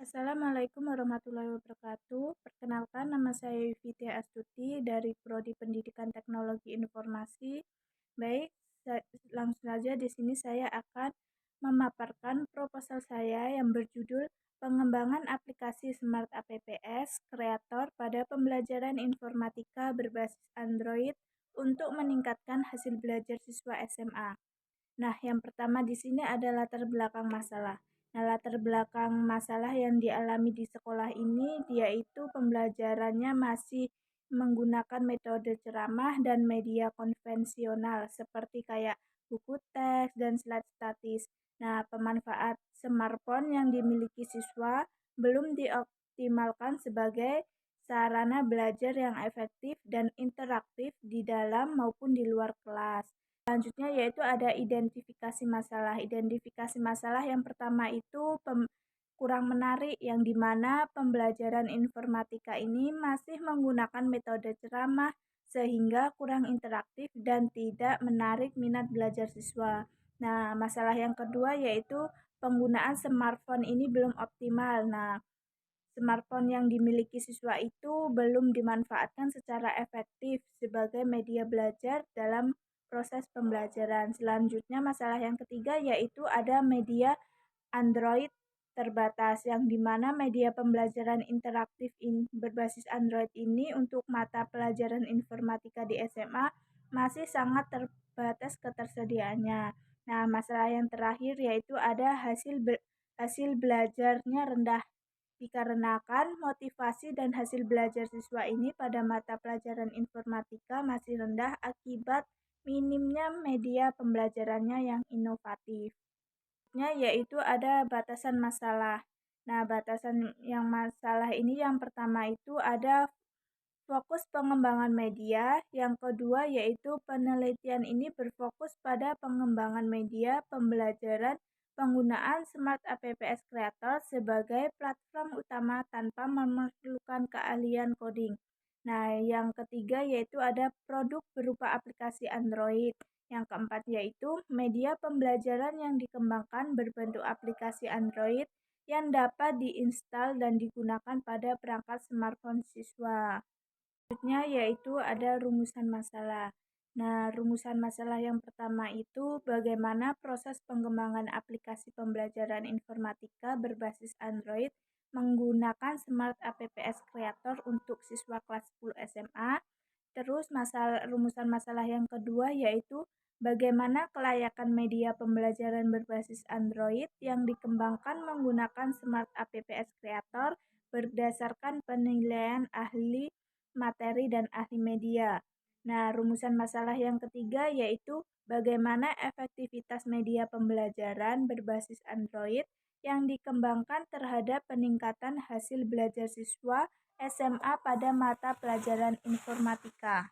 Assalamualaikum warahmatullahi wabarakatuh. Perkenalkan, nama saya Yovita Astuti dari Prodi Pendidikan Teknologi Informasi. Baik, langsung saja di sini saya akan memaparkan proposal saya yang berjudul Pengembangan Aplikasi Smart APPS Kreator pada Pembelajaran Informatika Berbasis Android untuk meningkatkan hasil belajar siswa SMA. Nah, yang pertama di sini ada latar belakang masalah. Nah, latar belakang masalah yang dialami di sekolah ini yaitu pembelajarannya masih menggunakan metode ceramah dan media konvensional seperti kayak buku teks dan slide statis. Nah, pemanfaat smartphone yang dimiliki siswa belum dioptimalkan sebagai sarana belajar yang efektif dan interaktif di dalam maupun di luar kelas. Selanjutnya yaitu ada identifikasi masalah. Identifikasi masalah yang pertama itu kurang menarik, yang dimana pembelajaran informatika ini masih menggunakan metode ceramah sehingga kurang interaktif dan tidak menarik minat belajar siswa. Nah, masalah yang kedua yaitu penggunaan smartphone ini belum optimal. Nah, smartphone yang dimiliki siswa itu belum dimanfaatkan secara efektif sebagai media belajar dalam proses pembelajaran. Selanjutnya, masalah yang ketiga yaitu ada media Android terbatas, yang dimana media pembelajaran interaktif berbasis Android ini untuk mata pelajaran informatika di SMA masih sangat terbatas ketersediaannya. Nah, masalah yang terakhir yaitu ada hasil belajarnya rendah, dikarenakan motivasi dan hasil belajar siswa ini pada mata pelajaran informatika masih rendah akibat minimnya media pembelajarannya yang inovatif. Yaitu ada batasan masalah. Nah, batasan yang masalah ini yang pertama itu ada fokus pengembangan media, yang kedua yaitu penelitian ini berfokus pada pengembangan media pembelajaran penggunaan Smart APPS Creator sebagai platform utama tanpa memerlukan keahlian coding. Nah, yang ketiga yaitu ada produk berupa aplikasi Android. Yang keempat yaitu media pembelajaran yang dikembangkan berbentuk aplikasi Android yang dapat diinstal dan digunakan pada perangkat smartphone siswa. Selanjutnya yaitu ada rumusan masalah. Nah, rumusan masalah yang pertama itu bagaimana proses pengembangan aplikasi pembelajaran informatika berbasis Android menggunakan Smart APPS Creator untuk siswa kelas 10 SMA. Terus rumusan masalah yang kedua yaitu bagaimana kelayakan media pembelajaran berbasis Android yang dikembangkan menggunakan Smart APPS Creator berdasarkan penilaian ahli materi dan ahli media. Nah, rumusan masalah yang ketiga yaitu bagaimana efektivitas media pembelajaran berbasis Android yang dikembangkan terhadap peningkatan hasil belajar siswa SMA pada mata pelajaran informatika.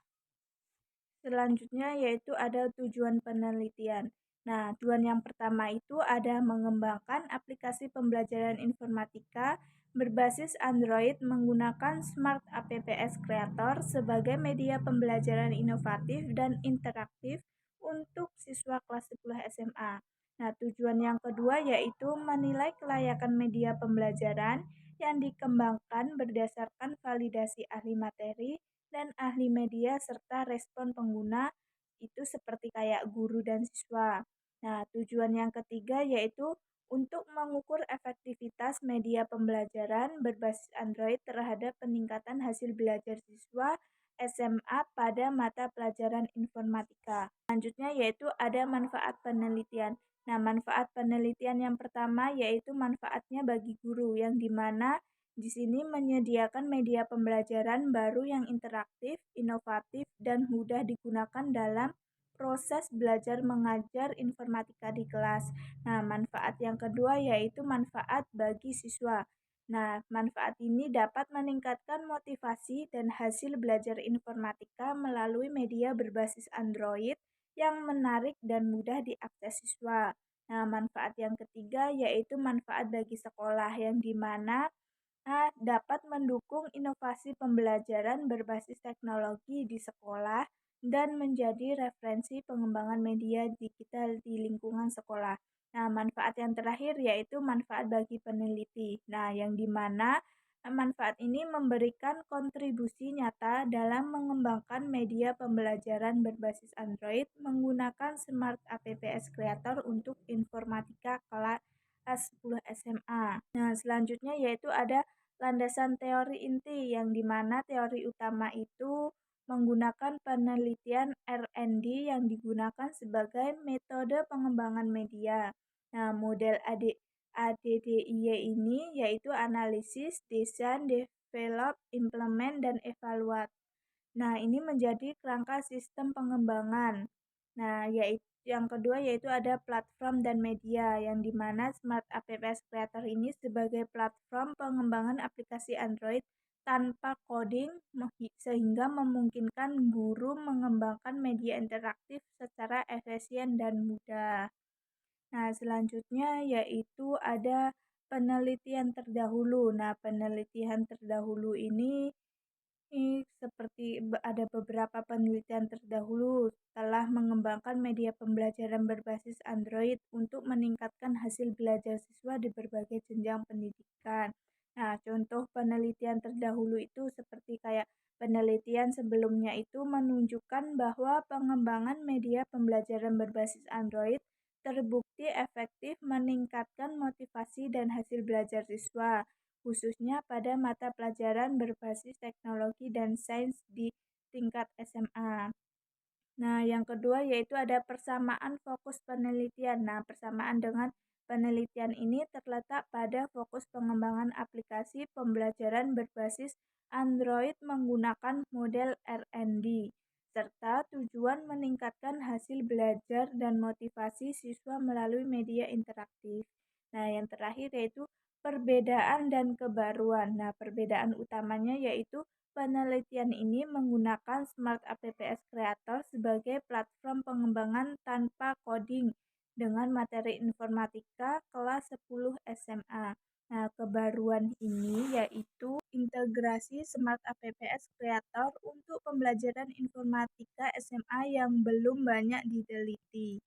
Selanjutnya yaitu ada tujuan penelitian. Nah, tujuan yang pertama itu ada mengembangkan aplikasi pembelajaran informatika berbasis Android menggunakan Smart APPS Creator sebagai media pembelajaran inovatif dan interaktif untuk siswa kelas 10 SMA. Nah, tujuan yang kedua yaitu menilai kelayakan media pembelajaran yang dikembangkan berdasarkan validasi ahli materi dan ahli media serta respon pengguna itu seperti kayak guru dan siswa. Nah, tujuan yang ketiga yaitu untuk mengukur efektivitas media pembelajaran berbasis Android terhadap peningkatan hasil belajar siswa SMA pada mata pelajaran informatika. Selanjutnya yaitu ada manfaat penelitian. Nah, manfaat penelitian yang pertama yaitu manfaatnya bagi guru, yang dimana di sini menyediakan media pembelajaran baru yang interaktif, inovatif, dan mudah digunakan dalam proses belajar mengajar informatika di kelas. Nah, manfaat yang kedua yaitu manfaat bagi siswa. Nah, manfaat ini dapat meningkatkan motivasi dan hasil belajar informatika melalui media berbasis Android yang menarik dan mudah diakses siswa. Nah, manfaat yang ketiga yaitu manfaat bagi sekolah, yang dimana dapat mendukung inovasi pembelajaran berbasis teknologi di sekolah dan menjadi referensi pengembangan media digital di lingkungan sekolah. Nah, manfaat yang terakhir yaitu manfaat bagi peneliti. Nah, yang dimana manfaat ini memberikan kontribusi nyata dalam mengembangkan media pembelajaran berbasis Android menggunakan Smart APPS Creator untuk informatika kelas 10 SMA. Nah, selanjutnya yaitu ada landasan teori inti yang dimana teori utama itu menggunakan penelitian R&D yang digunakan sebagai metode pengembangan media. Nah, model ADDIY ini yaitu analisis, desain, develop, implement, dan evaluate. Nah, ini menjadi kerangka sistem pengembangan. Nah, yaitu yang kedua yaitu ada platform dan media yang dimana Smart Apps Creator ini sebagai platform pengembangan aplikasi Android tanpa coding sehingga memungkinkan guru mengembangkan media interaktif secara efisien dan mudah. Nah, selanjutnya yaitu ada penelitian terdahulu. Nah, penelitian terdahulu ini seperti ada beberapa penelitian terdahulu telah mengembangkan media pembelajaran berbasis Android untuk meningkatkan hasil belajar siswa di berbagai jenjang pendidikan. Nah, contoh penelitian terdahulu itu seperti kayak penelitian sebelumnya itu menunjukkan bahwa pengembangan media pembelajaran berbasis Android terbukti efektif meningkatkan motivasi dan hasil belajar siswa, khususnya pada mata pelajaran berbasis teknologi dan sains di tingkat SMA. Nah, yang kedua yaitu ada persamaan fokus penelitian. Nah, persamaan dengan penelitian ini terletak pada fokus pengembangan aplikasi pembelajaran berbasis Android menggunakan model R&D, serta tujuan meningkatkan hasil belajar dan motivasi siswa melalui media interaktif. Nah, yang terakhir yaitu perbedaan dan kebaruan. Nah, perbedaan utamanya yaitu penelitian ini menggunakan Smart Apps Creator sebagai platform pengembangan tanpa coding dengan materi informatika kelas 10 SMA. Nah, kebaruan ini yaitu integrasi Smart Apps Creator untuk pembelajaran informatika SMA yang belum banyak diteliti.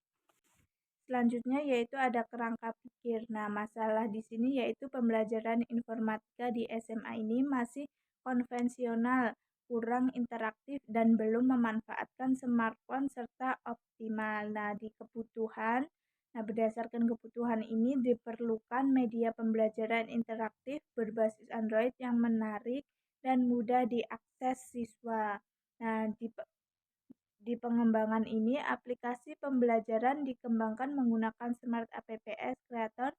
Selanjutnya yaitu ada kerangka pikir. Nah, masalah di sini yaitu pembelajaran informatika di SMA ini masih konvensional, kurang interaktif, dan belum memanfaatkan smartphone serta optimal. Nah, berdasarkan kebutuhan ini diperlukan media pembelajaran interaktif berbasis Android yang menarik dan mudah diakses siswa. Nah, di pengembangan ini, aplikasi pembelajaran dikembangkan menggunakan Smart Apps Creator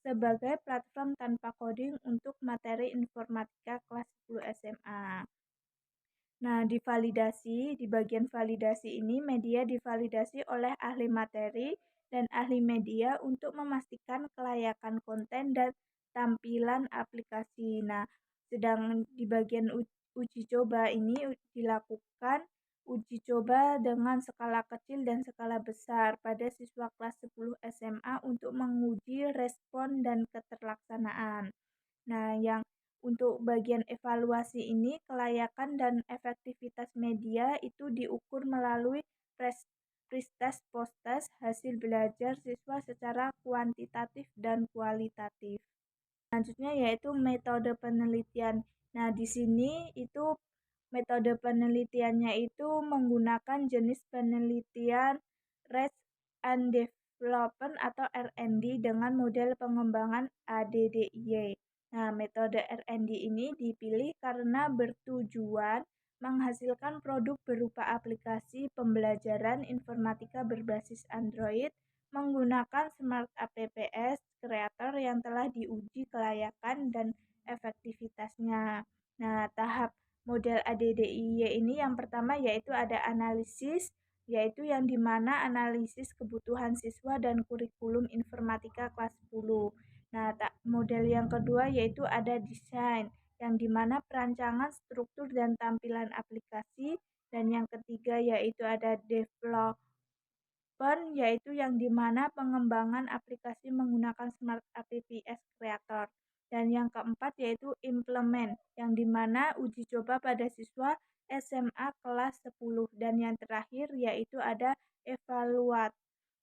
sebagai platform tanpa coding untuk materi informatika kelas 10 SMA. Nah, di bagian validasi ini media divalidasi oleh ahli materi dan ahli media untuk memastikan kelayakan konten dan tampilan aplikasi. Nah, sedang di bagian uji coba ini dilakukan uji coba dengan skala kecil dan skala besar pada siswa kelas 10 SMA untuk menguji respon dan keterlaksanaan. Nah, yang untuk bagian evaluasi ini, kelayakan dan efektivitas media itu diukur melalui pre-test, post-test, hasil belajar siswa secara kuantitatif dan kualitatif. Selanjutnya yaitu metode penelitian. Nah, di sini itu metode penelitiannya itu menggunakan jenis penelitian Research and Development atau R&D dengan model pengembangan ADDIY. Nah, metode R&D ini dipilih karena bertujuan menghasilkan produk berupa aplikasi pembelajaran informatika berbasis Android menggunakan Smart Apps Creator yang telah diuji kelayakan dan efektivitasnya. Nah, tahap model ADDIY ini yang pertama yaitu ada analisis, yaitu yang dimana analisis kebutuhan siswa dan kurikulum informatika kelas 10. Nah, model yang kedua yaitu ada desain, yang dimana perancangan struktur dan tampilan aplikasi, dan yang ketiga yaitu ada develop yaitu yang dimana pengembangan aplikasi menggunakan Smart Apps Creator. Dan yang keempat yaitu implement, yang dimana uji coba pada siswa SMA kelas 10. Dan yang terakhir yaitu ada evaluate,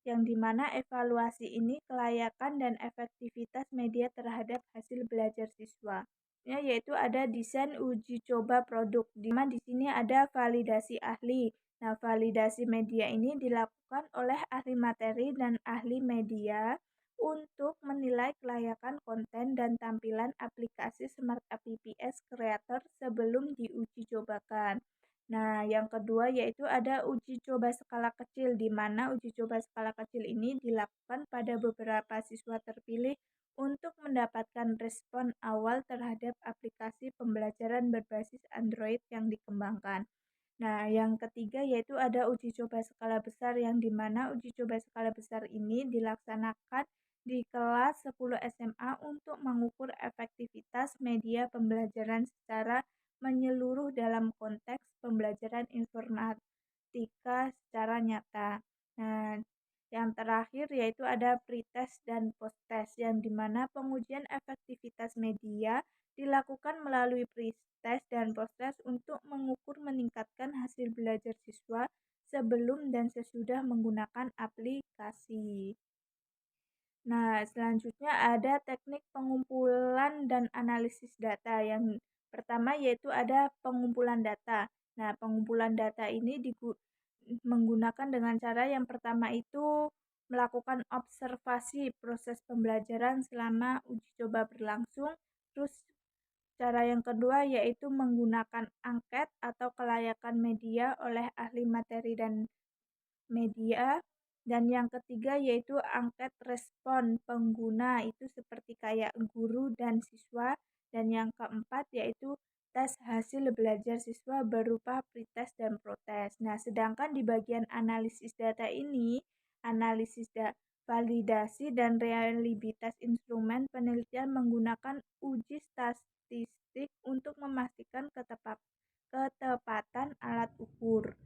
yang dimana evaluasi ini kelayakan dan efektivitas media terhadap hasil belajar siswa. Ya, yaitu ada desain uji coba produk, di mana di sini ada validasi ahli. Nah, validasi media ini dilakukan oleh ahli materi dan ahli media untuk menilai kelayakan konten dan tampilan aplikasi Smart APPS Creator sebelum diuji cobakan. Nah, yang kedua yaitu ada uji coba skala kecil, di mana uji coba skala kecil ini dilakukan pada beberapa siswa terpilih untuk mendapatkan respon awal terhadap aplikasi pembelajaran berbasis Android yang dikembangkan. Nah, yang ketiga yaitu ada uji coba skala besar, yang dimana uji coba skala besar ini dilaksanakan di kelas 10 SMA untuk mengukur efektivitas media pembelajaran secara menyeluruh dalam konteks pembelajaran informatika secara nyata. Nah, yang terakhir yaitu ada pretest dan posttest, yang dimana pengujian efektivitas media dilakukan melalui pretest dan posttest untuk mengukur meningkatkan hasil belajar siswa sebelum dan sesudah menggunakan aplikasi. Nah, selanjutnya ada teknik pengumpulan dan analisis data. Yang pertama yaitu ada pengumpulan data. Nah, pengumpulan data ini menggunakan dengan cara yang pertama itu melakukan observasi proses pembelajaran selama uji coba berlangsung. Terus cara yang kedua yaitu menggunakan angket atau kelayakan media oleh ahli materi dan media, dan yang ketiga yaitu angket respon pengguna, itu seperti kayak guru dan siswa, dan yang keempat yaitu tes hasil belajar siswa berupa pretest dan protest. Nah, sedangkan di bagian analisis data ini, analisis validasi dan reliabilitas instrumen penelitian menggunakan uji statistik untuk memastikan ketepatan alat ukur.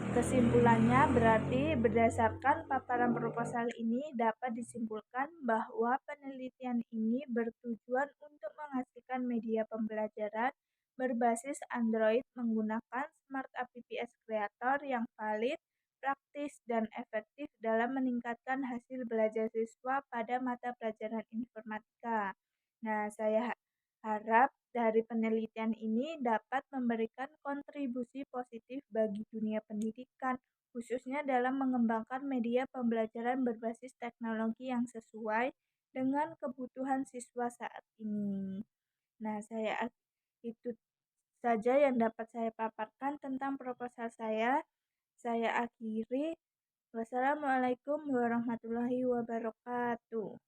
Kesimpulannya berarti berdasarkan paparan proposal ini dapat disimpulkan bahwa penelitian ini bertujuan untuk menghasilkan media pembelajaran berbasis Android menggunakan Smart APPS Creator yang valid, praktis, dan efektif dalam meningkatkan hasil belajar siswa pada mata pelajaran informatika. Nah, saya harap dari penelitian ini dapat memberikan kontribusi positif bagi dunia pendidikan, khususnya dalam mengembangkan media pembelajaran berbasis teknologi yang sesuai dengan kebutuhan siswa saat ini. Nah, itu saja yang dapat saya paparkan tentang proposal saya. Saya akhiri. Wassalamualaikum warahmatullahi wabarakatuh.